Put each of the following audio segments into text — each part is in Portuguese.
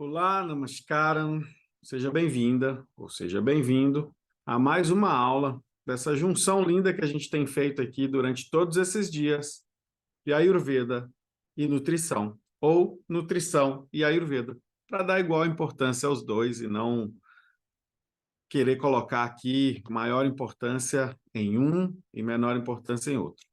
Olá, Namaskaram. Seja bem-vinda ou seja bem-vindo a mais uma aula dessa junção linda que a gente tem feito aqui durante todos esses dias de Ayurveda e nutrição, ou nutrição e Ayurveda, para dar igual importância aos dois e não querer colocar aqui maior importância em um e menor importância em outro.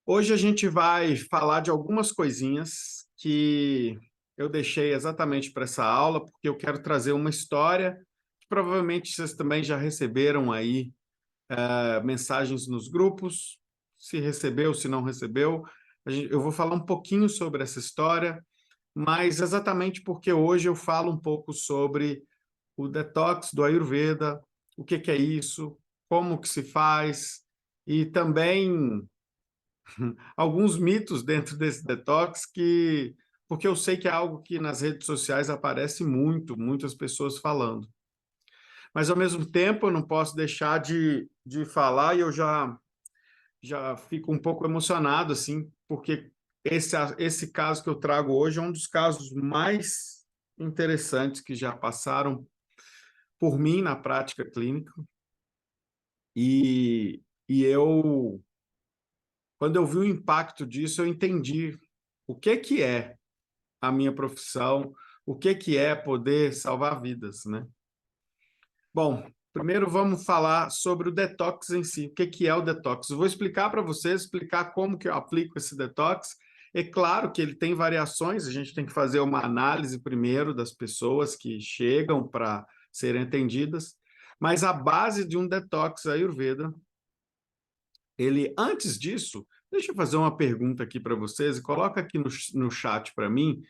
Hoje a gente vai falar de algumas coisinhas que eu deixei exatamente para essa aula, porque eu quero trazer uma história que provavelmente vocês também já receberam aí mensagens nos grupos, se recebeu, se não recebeu. Eu vou falar um pouquinho sobre essa história, mas exatamente porque hoje eu falo um pouco sobre o detox do Ayurveda, o que é isso, como que se faz, e também alguns mitos dentro desse detox porque eu sei que é algo que nas redes sociais aparece muito, muitas pessoas falando. Mas, ao mesmo tempo, eu não posso deixar de falar e eu já fico um pouco emocionado, assim, porque esse caso que eu trago hoje é um dos casos mais interessantes que já passaram por mim na prática clínica. E quando eu vi o impacto disso, eu entendi o que é a minha profissão, o que é poder salvar vidas, né? Bom, primeiro vamos falar sobre o detox em si. O que é o detox? Eu vou explicar para vocês, explicar como que eu aplico esse detox. É claro que ele tem variações, a gente tem que fazer uma análise primeiro das pessoas que chegam para serem atendidas, mas a base de um detox Ayurveda, antes disso, deixa eu fazer uma pergunta aqui para vocês, e coloca aqui no chat para mim.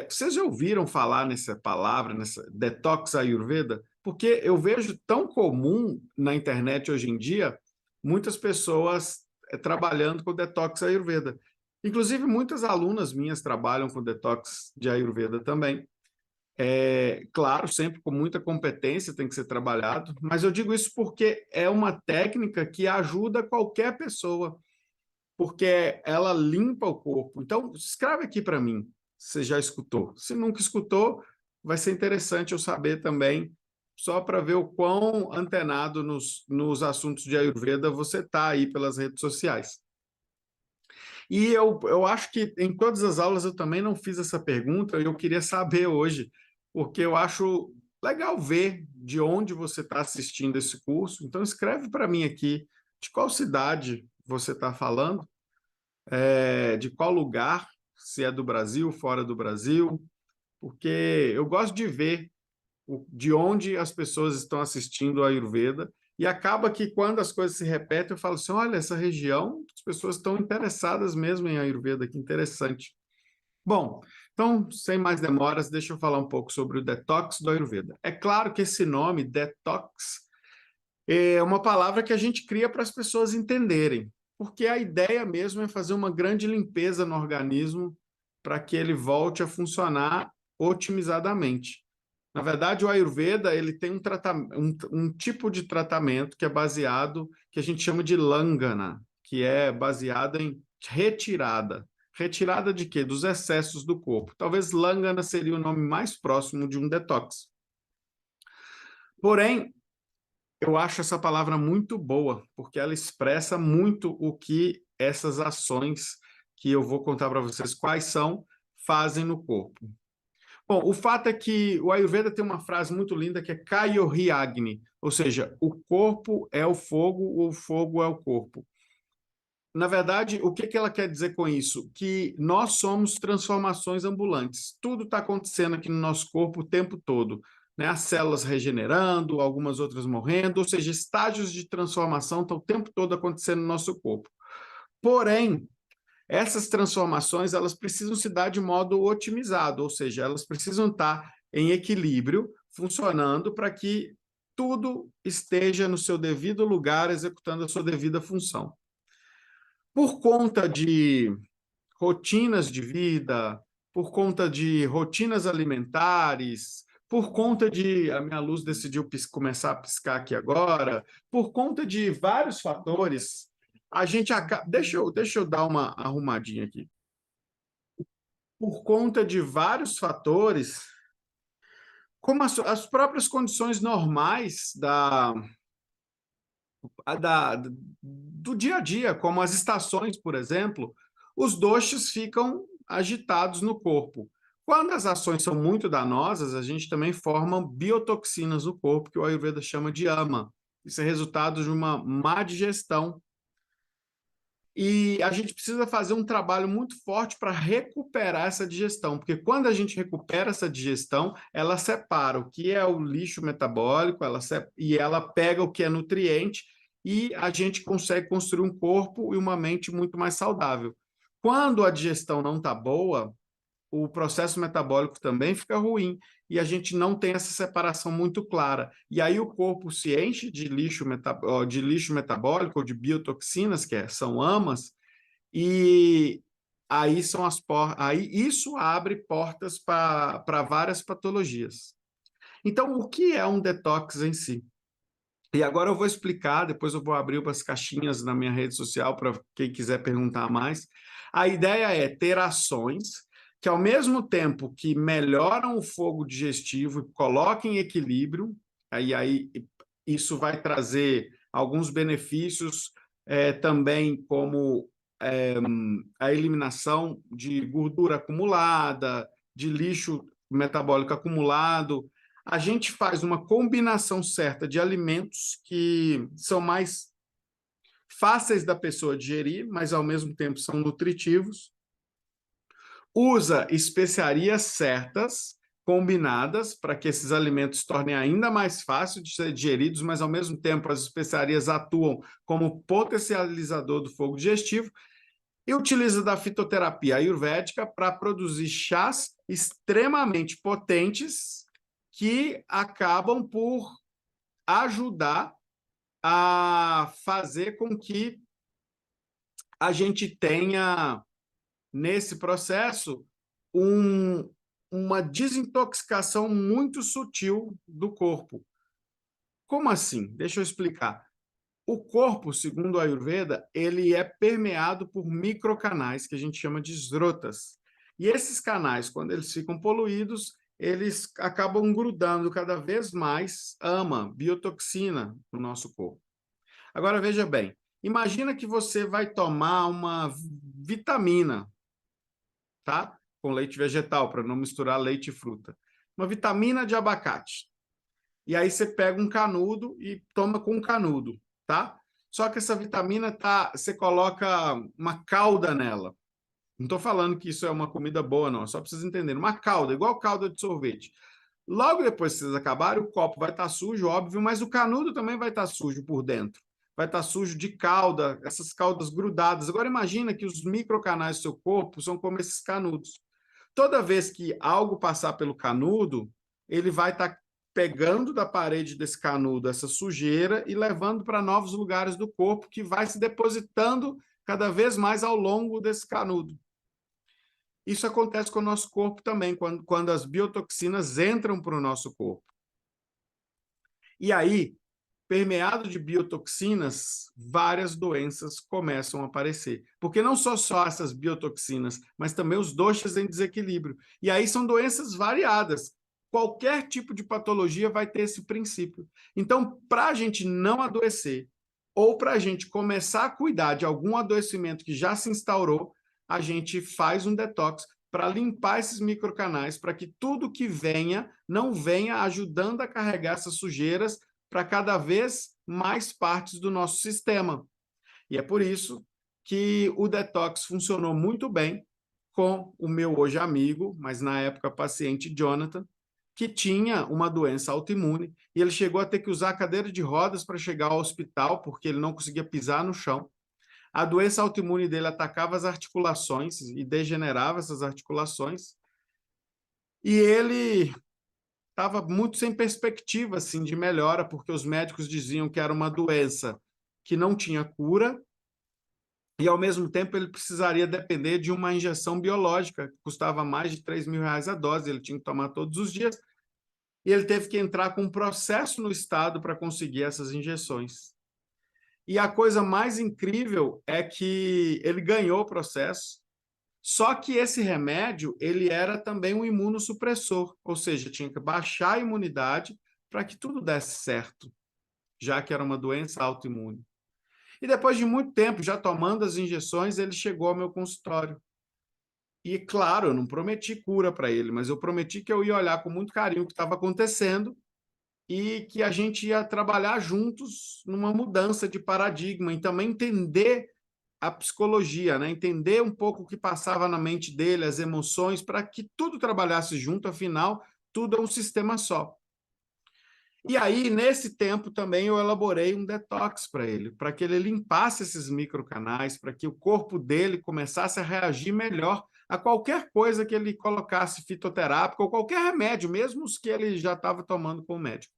Vocês já ouviram falar nessa palavra, nessa detox Ayurveda? Porque eu vejo tão comum na internet hoje em dia, muitas pessoas trabalhando com detox Ayurveda. Inclusive, muitas alunas minhas trabalham com detox de Ayurveda também. Claro, sempre com muita competência tem que ser trabalhado, mas eu digo isso porque é uma técnica que ajuda qualquer pessoa, porque ela limpa o corpo. Então, escreve aqui para mim se você já escutou. Se nunca escutou, vai ser interessante eu saber também, só para ver o quão antenado nos assuntos de Ayurveda você está aí pelas redes sociais. E eu acho que em todas as aulas eu também não fiz essa pergunta, e eu queria saber hoje, porque eu acho legal ver de onde você está assistindo esse curso. Então, escreve para mim aqui de qual cidade você está falando, de qual lugar, se é do Brasil, fora do Brasil, porque eu gosto de ver de onde as pessoas estão assistindo a Ayurveda, e acaba que quando as coisas se repetem, eu falo assim, olha, essa região, as pessoas estão interessadas mesmo em Ayurveda, que interessante. Bom, então, sem mais demoras, deixa eu falar um pouco sobre o detox do Ayurveda. É claro que esse nome, detox, é uma palavra que a gente cria para as pessoas entenderem, porque a ideia mesmo é fazer uma grande limpeza no organismo para que ele volte a funcionar otimizadamente. Na verdade, o Ayurveda ele tem um tipo de tratamento que é baseado, que a gente chama de Langana, que é baseado em retirada. Retirada de quê? Dos excessos do corpo. Talvez Langana seria o nome mais próximo de um detox. Porém, eu acho essa palavra muito boa, porque ela expressa muito o que essas ações que eu vou contar para vocês quais são, fazem no corpo. Bom, o fato é que o Ayurveda tem uma frase muito linda que é Kayohi Agni, ou seja, o corpo é o fogo é o corpo. Na verdade, o que ela quer dizer com isso? Que nós somos transformações ambulantes. Tudo está acontecendo aqui no nosso corpo o tempo todo, né? As células regenerando, algumas outras morrendo, ou seja, estágios de transformação estão o tempo todo acontecendo no nosso corpo. Porém, essas transformações elas precisam se dar de modo otimizado, ou seja, elas precisam estar em equilíbrio, funcionando para que tudo esteja no seu devido lugar, executando a sua devida função. Por conta de rotinas de vida, por conta de rotinas alimentares, por conta de... A minha luz decidiu começar a piscar aqui agora, por conta de vários fatores, a gente acaba... Deixa eu dar uma arrumadinha aqui. por conta de vários fatores, como as próprias condições normais do dia a dia, como as estações, por exemplo, os doshas ficam agitados no corpo. Quando as ações são muito danosas, a gente também forma biotoxinas no corpo, que o Ayurveda chama de ama. Isso é resultado de uma má digestão. E a gente precisa fazer um trabalho muito forte para recuperar essa digestão, porque quando a gente recupera essa digestão, ela separa o que é o lixo metabólico, e ela pega o que é nutriente, e a gente consegue construir um corpo e uma mente muito mais saudável. Quando a digestão não está boa, o processo metabólico também fica ruim e a gente não tem essa separação muito clara. E aí o corpo se enche de lixo, metabólico ou de biotoxinas, são amas, e aí aí isso abre portas para várias patologias. Então, o que é um detox em si? E agora eu vou explicar, depois eu vou abrir umas caixinhas na minha rede social para quem quiser perguntar mais. A ideia é ter ações que, ao mesmo tempo que melhoram o fogo digestivo e colocam em equilíbrio, aí isso vai trazer alguns benefícios também, como a eliminação de gordura acumulada, de lixo metabólico acumulado. A gente faz uma combinação certa de alimentos que são mais fáceis da pessoa digerir, mas ao mesmo tempo são nutritivos. Usa especiarias certas, combinadas, para que esses alimentos se tornem ainda mais fáceis de ser digeridos, mas ao mesmo tempo as especiarias atuam como potencializador do fogo digestivo, e utiliza da fitoterapia ayurvédica para produzir chás extremamente potentes que acabam por ajudar a fazer com que a gente tenha, nesse processo, uma desintoxicação muito sutil do corpo. Como assim? Deixa eu explicar. O corpo, segundo a Ayurveda, ele é permeado por microcanais, que a gente chama de srotas. E esses canais, quando eles ficam poluídos, eles acabam grudando cada vez mais ama, biotoxina no nosso corpo. Agora, veja bem, imagina que você vai tomar uma vitamina, tá? Com leite vegetal, para não misturar leite e fruta. Uma vitamina de abacate. E aí você pega um canudo e toma com um canudo, tá? Só que essa vitamina você coloca uma calda nela. Não estou falando que isso é uma comida boa, não. Só para vocês entenderem. Uma calda, igual calda de sorvete. Logo depois que vocês acabarem, o copo vai estar sujo, óbvio, mas o canudo também vai estar sujo por dentro. Vai estar sujo de calda, essas caldas grudadas. Agora imagina que os microcanais do seu corpo são como esses canudos. Toda vez que algo passar pelo canudo, ele vai estar pegando da parede desse canudo essa sujeira e levando para novos lugares do corpo, que vai se depositando cada vez mais ao longo desse canudo. Isso acontece com o nosso corpo também, quando as biotoxinas entram para o nosso corpo. E aí, permeado de biotoxinas, várias doenças começam a aparecer. Porque não só essas biotoxinas, mas também os doshas em desequilíbrio. E aí são doenças variadas. Qualquer tipo de patologia vai ter esse princípio. Então, para a gente não adoecer, ou para a gente começar a cuidar de algum adoecimento que já se instaurou, a gente faz um detox para limpar esses microcanais, para que tudo que venha não venha ajudando a carregar essas sujeiras para cada vez mais partes do nosso sistema. E é por isso que o detox funcionou muito bem com o meu hoje amigo, mas na época paciente Jonathan, que tinha uma doença autoimune, e ele chegou a ter que usar a cadeira de rodas para chegar ao hospital, porque ele não conseguia pisar no chão. A doença autoimune dele atacava as articulações e degenerava essas articulações, e ele estava muito sem perspectiva assim de melhora, porque os médicos diziam que era uma doença que não tinha cura e, ao mesmo tempo, ele precisaria depender de uma injeção biológica, que custava mais de R$ 3.000 a dose, ele tinha que tomar todos os dias, e ele teve que entrar com um processo no Estado para conseguir essas injeções. E a coisa mais incrível é que ele ganhou o processo, Só que esse remédio, ele era também um imunossupressor, ou seja, tinha que baixar a imunidade para que tudo desse certo, já que era uma doença autoimune. E depois de muito tempo, já tomando as injeções, ele chegou ao meu consultório. E, claro, eu não prometi cura para ele, mas eu prometi que eu ia olhar com muito carinho o que estava acontecendo e que a gente ia trabalhar juntos numa mudança de paradigma e também entender a psicologia, né? Entender um pouco o que passava na mente dele, as emoções, para que tudo trabalhasse junto, afinal, tudo é um sistema só. E aí, nesse tempo também, eu elaborei um detox para ele, para que ele limpasse esses microcanais, para que o corpo dele começasse a reagir melhor a qualquer coisa que ele colocasse fitoterápico ou qualquer remédio, mesmo os que ele já estava tomando com o médico.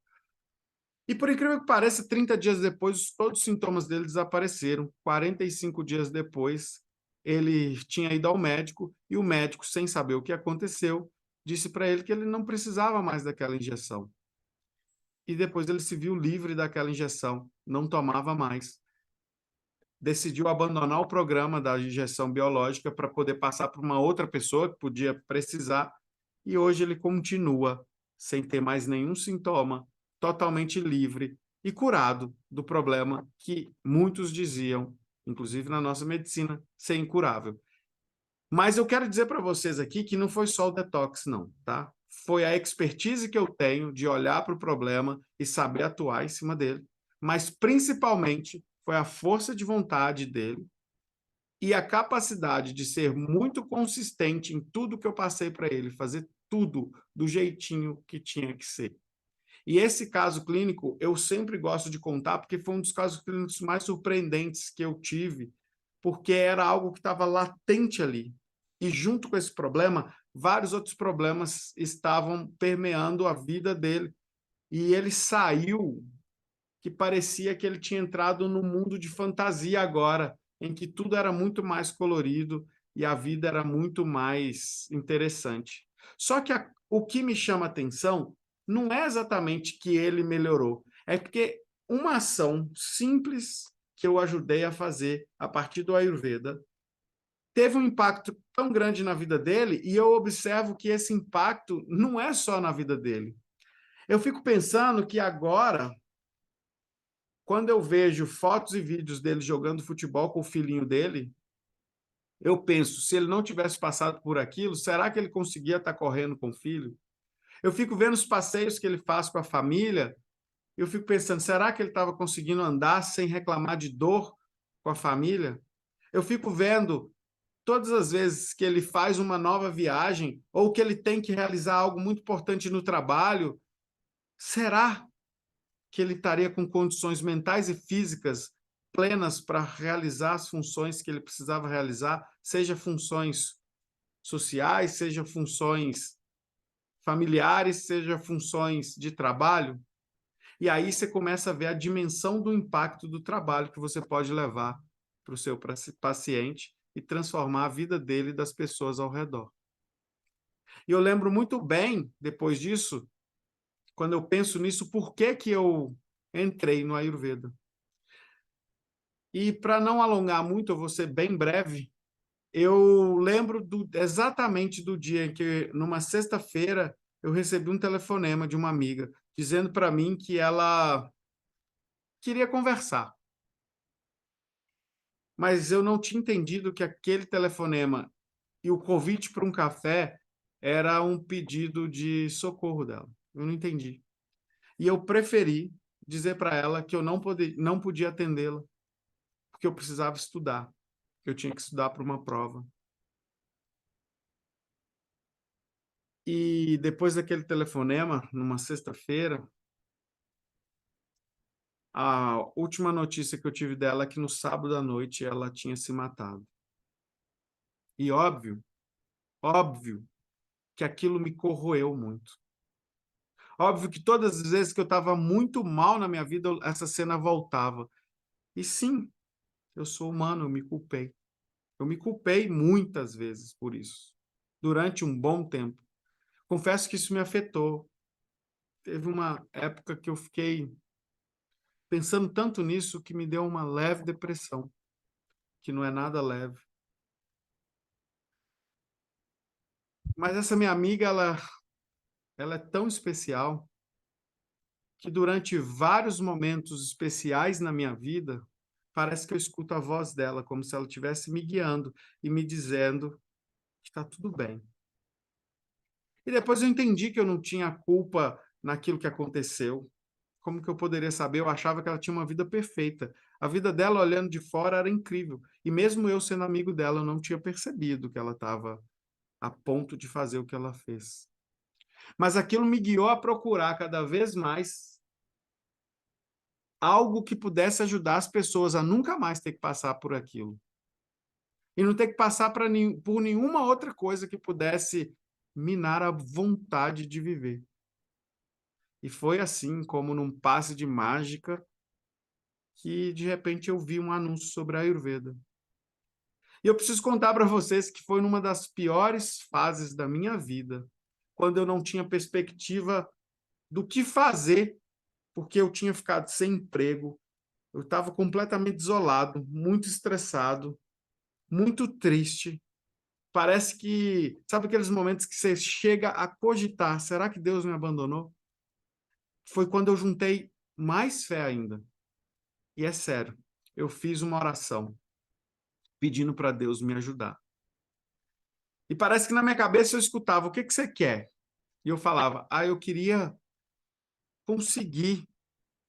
E por incrível que pareça, 30 dias depois, todos os sintomas dele desapareceram. 45 dias depois, ele tinha ido ao médico e o médico, sem saber o que aconteceu, disse para ele que ele não precisava mais daquela injeção. E depois ele se viu livre daquela injeção, não tomava mais. Decidiu abandonar o programa da injeção biológica para poder passar para uma outra pessoa que podia precisar, e hoje ele continua sem ter mais nenhum sintoma, totalmente livre e curado do problema que muitos diziam, inclusive na nossa medicina, ser incurável. Mas eu quero dizer para vocês aqui que não foi só o detox, não, tá? Foi a expertise que eu tenho de olhar para o problema e saber atuar em cima dele, mas principalmente foi a força de vontade dele e a capacidade de ser muito consistente em tudo que eu passei para ele, fazer tudo do jeitinho que tinha que ser. E esse caso clínico eu sempre gosto de contar, porque foi um dos casos clínicos mais surpreendentes que eu tive, porque era algo que estava latente ali. E junto com esse problema, vários outros problemas estavam permeando a vida dele. E ele saiu que parecia que ele tinha entrado no mundo de fantasia agora, em que tudo era muito mais colorido e a vida era muito mais interessante. Só que o que me chama a atenção não é exatamente que ele melhorou, é porque uma ação simples que eu ajudei a fazer a partir do Ayurveda teve um impacto tão grande na vida dele, e eu observo que esse impacto não é só na vida dele. Eu fico pensando que agora, quando eu vejo fotos e vídeos dele jogando futebol com o filhinho dele, eu penso, se ele não tivesse passado por aquilo, será que ele conseguia estar correndo com o filho? Eu fico vendo os passeios que ele faz com a família, e eu fico pensando, será que ele estava conseguindo andar sem reclamar de dor com a família? Eu fico vendo todas as vezes que ele faz uma nova viagem ou que ele tem que realizar algo muito importante no trabalho, será que ele estaria com condições mentais e físicas plenas para realizar as funções que ele precisava realizar, seja funções sociais, seja funções familiares, seja funções de trabalho? E aí você começa a ver a dimensão do impacto do trabalho que você pode levar para o seu paciente e transformar a vida dele e das pessoas ao redor. E eu lembro muito bem, depois disso, quando eu penso nisso, por que que eu entrei no Ayurveda. E para não alongar muito, eu vou ser bem breve, eu lembro exatamente do dia em que, numa sexta-feira, eu recebi um telefonema de uma amiga dizendo para mim que ela queria conversar, mas eu não tinha entendido que aquele telefonema e o convite para um café era um pedido de socorro dela. Eu não entendi. E eu preferi dizer para ela que eu não podia atendê-la, porque eu precisava estudar. Eu tinha que estudar para uma prova. E depois daquele telefonema, numa sexta-feira, a última notícia que eu tive dela é que no sábado à noite ela tinha se matado. E óbvio que aquilo me corroeu muito. Óbvio que todas as vezes que eu estava muito mal na minha vida, essa cena voltava. E sim, eu sou humano, eu me culpei. Eu me culpei muitas vezes por isso, durante um bom tempo. Confesso que isso me afetou. Teve uma época que eu fiquei pensando tanto nisso que me deu uma leve depressão, que não é nada leve. Mas essa minha amiga, ela é tão especial que durante vários momentos especiais na minha vida, parece que eu escuto a voz dela, como se ela estivesse me guiando e me dizendo que está tudo bem. E depois eu entendi que eu não tinha culpa naquilo que aconteceu. Como que eu poderia saber? Eu achava que ela tinha uma vida perfeita. A vida dela, olhando de fora, era incrível. E mesmo eu sendo amigo dela, eu não tinha percebido que ela estava a ponto de fazer o que ela fez. Mas aquilo me guiou a procurar cada vez mais algo que pudesse ajudar as pessoas a nunca mais ter que passar por aquilo. E não ter que passar por nenhuma outra coisa que pudesse minar a vontade de viver. E foi assim, como num passe de mágica, que de repente eu vi um anúncio sobre a Ayurveda. E eu preciso contar para vocês que foi numa das piores fases da minha vida, quando eu não tinha perspectiva do que fazer, porque eu tinha ficado sem emprego, eu estava completamente isolado, muito estressado, muito triste. Parece que, sabe aqueles momentos que você chega a cogitar, será que Deus me abandonou? Foi quando eu juntei mais fé ainda. E é sério, eu fiz uma oração pedindo para Deus me ajudar. E parece que na minha cabeça eu escutava, o que você quer? E eu falava, eu queria conseguir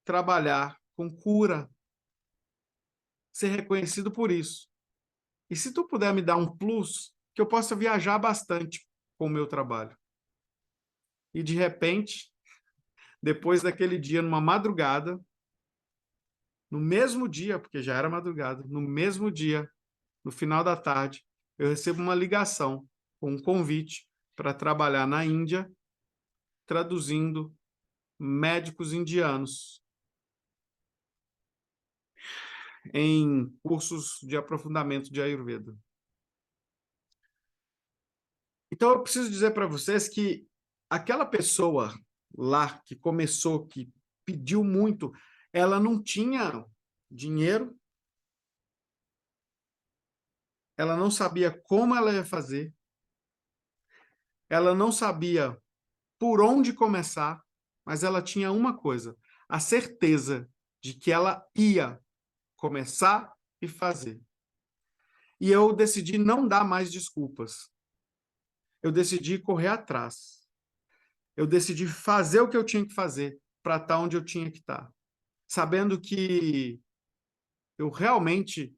trabalhar com cura, ser reconhecido por isso. E se tu puder me dar um plus, que eu possa viajar bastante com o meu trabalho. E de repente, depois daquele dia, numa madrugada, no mesmo dia, porque já era madrugada, no mesmo dia, no final da tarde, eu recebo uma ligação com um convite para trabalhar na Índia, traduzindo médicos indianos em cursos de aprofundamento de Ayurveda. Então, eu preciso dizer para vocês que aquela pessoa lá que começou, que pediu muito, ela não tinha dinheiro, ela não sabia como ela ia fazer, ela não sabia por onde começar, mas ela tinha uma coisa, a certeza de que ela ia começar e fazer. E eu decidi não dar mais desculpas. Eu decidi correr atrás. Eu decidi fazer o que eu tinha que fazer para estar onde eu tinha que estar, sabendo que eu realmente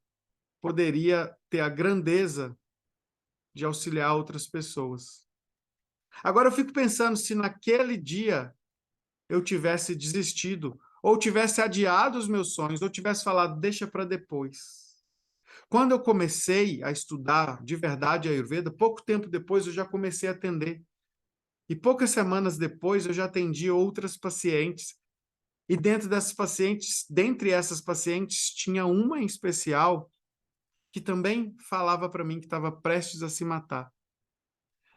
poderia ter a grandeza de auxiliar outras pessoas. Agora eu fico pensando se naquele dia eu tivesse desistido, ou tivesse adiado os meus sonhos, ou tivesse falado, deixa para depois. Quando eu comecei a estudar de verdade a Ayurveda, pouco tempo depois eu já comecei a atender. E poucas semanas depois eu já atendi outras pacientes. E dentro dessas pacientes, dentre essas pacientes, tinha uma em especial que também falava para mim que estava prestes a se matar.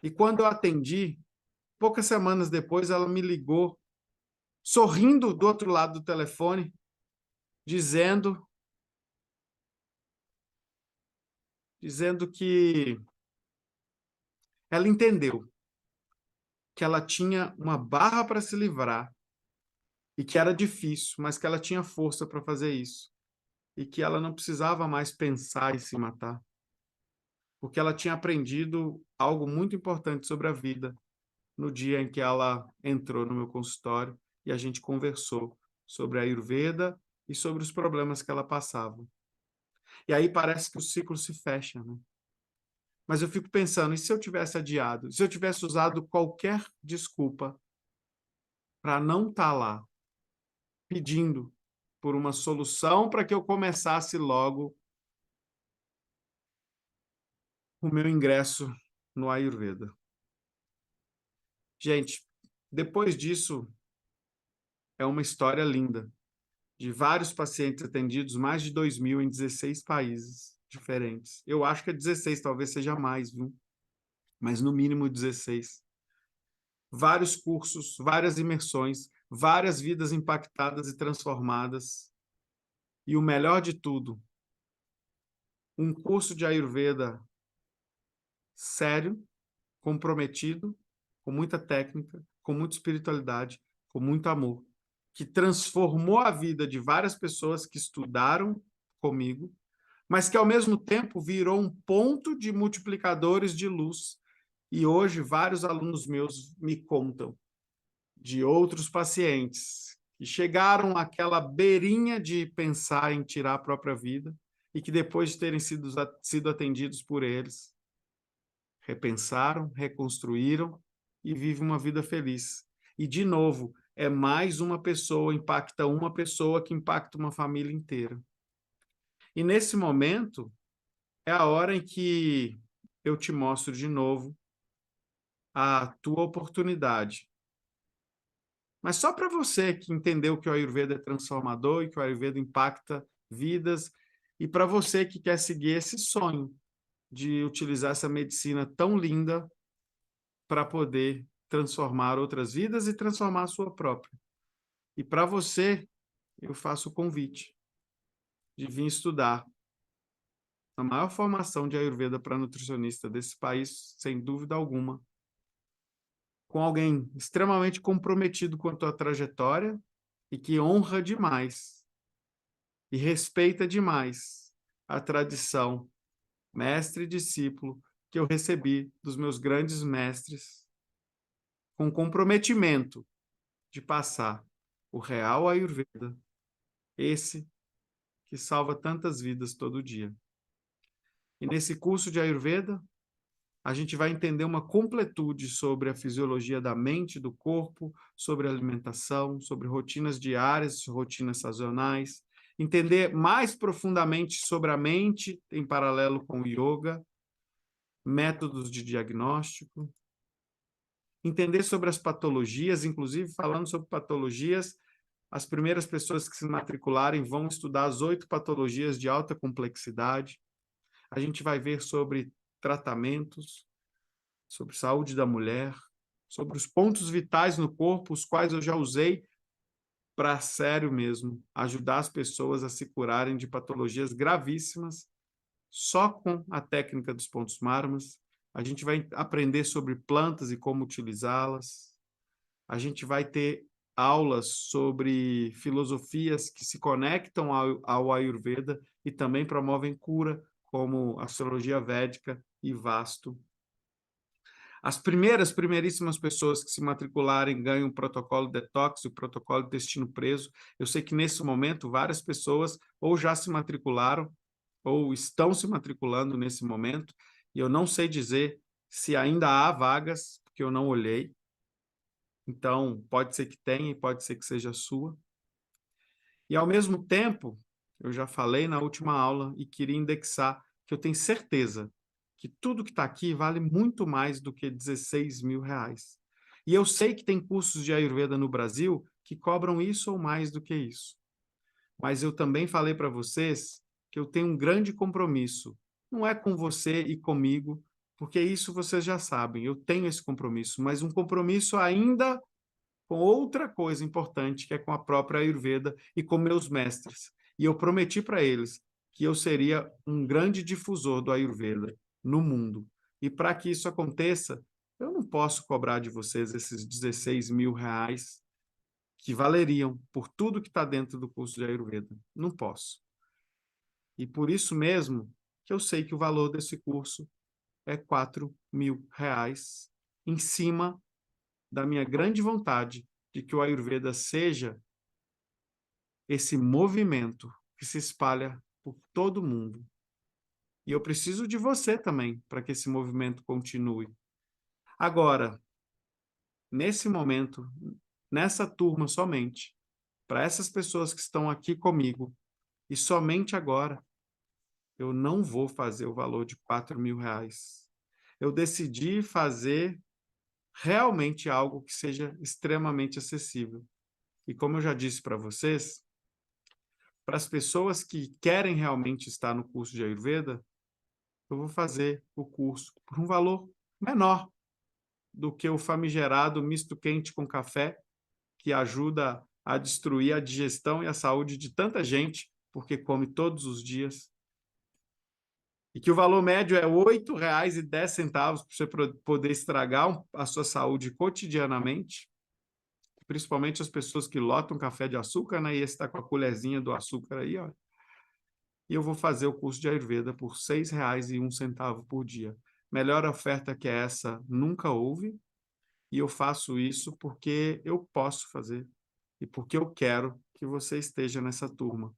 E quando eu atendi, poucas semanas depois ela me ligou, sorrindo do outro lado do telefone, dizendo que ela entendeu que ela tinha uma barra para se livrar e que era difícil, mas que ela tinha força para fazer isso e que ela não precisava mais pensar em se matar, porque ela tinha aprendido algo muito importante sobre a vida no dia em que ela entrou no meu consultório e a gente conversou sobre a Ayurveda e sobre os problemas que ela passava. E aí parece que o ciclo se fecha, né? Mas eu fico pensando, e se eu tivesse adiado? Se eu tivesse usado qualquer desculpa para não estar lá, pedindo por uma solução para que eu começasse logo o meu ingresso no Ayurveda. Gente, depois disso, é uma história linda, de vários pacientes atendidos, mais de 2.000 em 16 países diferentes. Eu acho que é 16, talvez seja mais, viu? Mas no mínimo 16. Vários cursos, várias imersões, várias vidas impactadas e transformadas. E o melhor de tudo, um curso de Ayurveda sério, comprometido, com muita técnica, com muita espiritualidade, com muito amor, que transformou a vida de várias pessoas que estudaram comigo, mas que ao mesmo tempo virou um ponto de multiplicadores de luz. E hoje vários alunos meus me contam de outros pacientes que chegaram àquela beirinha de pensar em tirar a própria vida e que depois de terem sido atendidos por eles, repensaram, reconstruíram e vivem uma vida feliz. E, de novo, é mais uma pessoa, impacta uma pessoa que impacta uma família inteira. E nesse momento é a hora em que eu te mostro de novo a tua oportunidade. Mas só para você que entendeu que o Ayurveda é transformador e que o Ayurveda impacta vidas, e para você que quer seguir esse sonho de utilizar essa medicina tão linda para poder transformar outras vidas e transformar a sua própria. E para você, eu faço o convite de vir estudar a maior formação de Ayurveda para nutricionista desse país, sem dúvida alguma, com alguém extremamente comprometido com a tua trajetória e que honra demais e respeita demais a tradição mestre e discípulo que eu recebi dos meus grandes mestres, com comprometimento de passar o real Ayurveda, esse que salva tantas vidas todo dia. E nesse curso de Ayurveda, a gente vai entender uma completude sobre a fisiologia da mente, do corpo, sobre alimentação, sobre rotinas diárias, rotinas sazonais, entender mais profundamente sobre a mente em paralelo com o yoga, métodos de diagnóstico, entender sobre as patologias, inclusive falando sobre patologias, as primeiras pessoas que se matricularem vão estudar as 8 patologias de alta complexidade. A gente vai ver sobre tratamentos, sobre saúde da mulher, sobre os pontos vitais no corpo, os quais eu já usei para, sério mesmo, ajudar as pessoas a se curarem de patologias gravíssimas só com a técnica dos pontos marmas. A gente vai aprender sobre plantas e como utilizá-las. A gente vai ter aulas sobre filosofias que se conectam ao Ayurveda e também promovem cura, como astrologia védica e vastu. As primeiríssimas pessoas que se matricularem ganham o protocolo detox, o protocolo intestino preso. Eu sei que nesse momento várias pessoas ou já se matricularam ou estão se matriculando nesse momento, e eu não sei dizer se ainda há vagas, porque eu não olhei. Então, pode ser que tenha e pode ser que seja sua. E, ao mesmo tempo, eu já falei na última aula e queria indexar que eu tenho certeza que tudo que está aqui vale muito mais do que R$16.000. E eu sei que tem cursos de Ayurveda no Brasil que cobram isso ou mais do que isso. Mas eu também falei para vocês que eu tenho um grande compromisso. Não é com você e comigo, porque isso vocês já sabem, eu tenho esse compromisso, mas um compromisso ainda com outra coisa importante, que é com a própria Ayurveda e com meus mestres. E eu prometi para eles que eu seria um grande difusor do Ayurveda no mundo. E para que isso aconteça, eu não posso cobrar de vocês esses R$16.000 que valeriam por tudo que está dentro do curso de Ayurveda. Não posso. E por isso mesmo que eu sei que o valor desse curso é R$4.000, em cima da minha grande vontade de que o Ayurveda seja esse movimento que se espalha por todo o mundo. E eu preciso de você também para que esse movimento continue. Agora, nesse momento, nessa turma somente, para essas pessoas que estão aqui comigo, e somente agora, eu não vou fazer o valor de R$4.000. Eu decidi fazer realmente algo que seja extremamente acessível. E como eu já disse para vocês, para as pessoas que querem realmente estar no curso de Ayurveda, eu vou fazer o curso por um valor menor do que o famigerado misto quente com café, que ajuda a destruir a digestão e a saúde de tanta gente, porque come todos os dias. e que o valor médio é R$ 8,10 para você poder estragar a sua saúde cotidianamente, principalmente as pessoas que lotam café de açúcar, né? E esse está com a colherzinha do açúcar aí, ó. E eu vou fazer o curso de Ayurveda por R$ 6,01 por dia. Melhor oferta que essa nunca houve, e eu faço isso porque eu posso fazer e porque eu quero que você esteja nessa turma.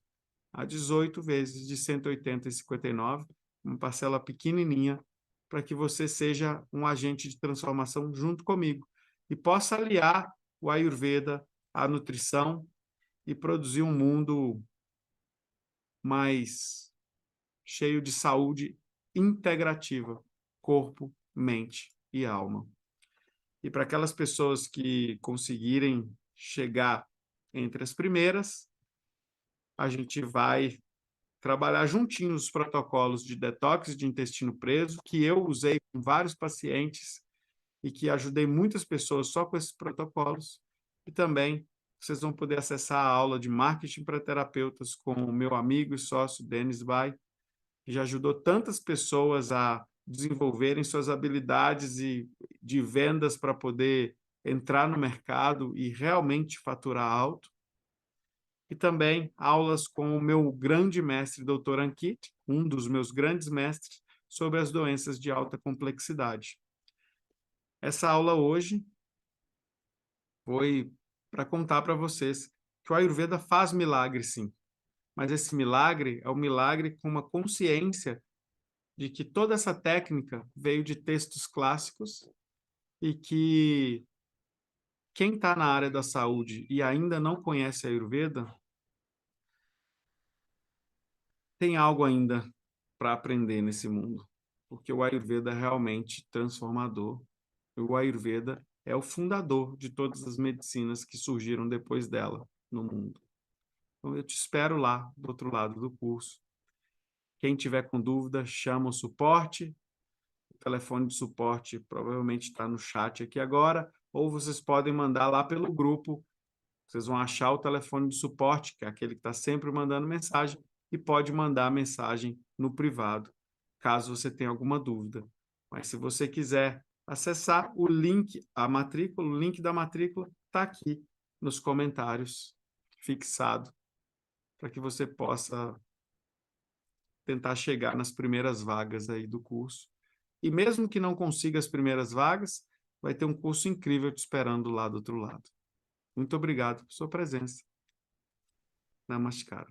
Há 18 vezes de 180,59, uma parcela pequenininha, para que você seja um agente de transformação junto comigo e possa aliar o Ayurveda à nutrição e produzir um mundo mais cheio de saúde integrativa, corpo, mente e alma. E para aquelas pessoas que conseguirem chegar entre as primeiras, a gente vai trabalhar juntinhos os protocolos de detox de intestino preso, que eu usei com vários pacientes e que ajudei muitas pessoas só com esses protocolos. E também vocês vão poder acessar a aula de marketing para terapeutas com o meu amigo e sócio Denis Bai, que já ajudou tantas pessoas a desenvolverem suas habilidades de vendas para poder entrar no mercado e realmente faturar alto. E também aulas com o meu grande mestre, Dr. Ankit, um dos meus grandes mestres, sobre as doenças de alta complexidade. Essa aula hoje foi para contar para vocês que o Ayurveda faz milagre, sim, mas esse milagre é um milagre com uma consciência de que toda essa técnica veio de textos clássicos e que quem está na área da saúde e ainda não conhece a Ayurveda tem algo ainda para aprender nesse mundo, porque o Ayurveda é realmente transformador. O Ayurveda é o fundador de todas as medicinas que surgiram depois dela no mundo. Então, eu te espero lá, do outro lado do curso. Quem tiver com dúvida, chama o suporte. O telefone de suporte provavelmente está no chat aqui agora, ou vocês podem mandar lá pelo grupo. Vocês vão achar o telefone de suporte, que é aquele que está sempre mandando mensagem, e pode mandar mensagem no privado, caso você tenha alguma dúvida. Mas se você quiser acessar o link, a matrícula, o link da matrícula está aqui nos comentários, fixado, para que você possa tentar chegar nas primeiras vagas aí do curso. E mesmo que não consiga as primeiras vagas, vai ter um curso incrível te esperando lá do outro lado. Muito obrigado por sua presença. Namaskar.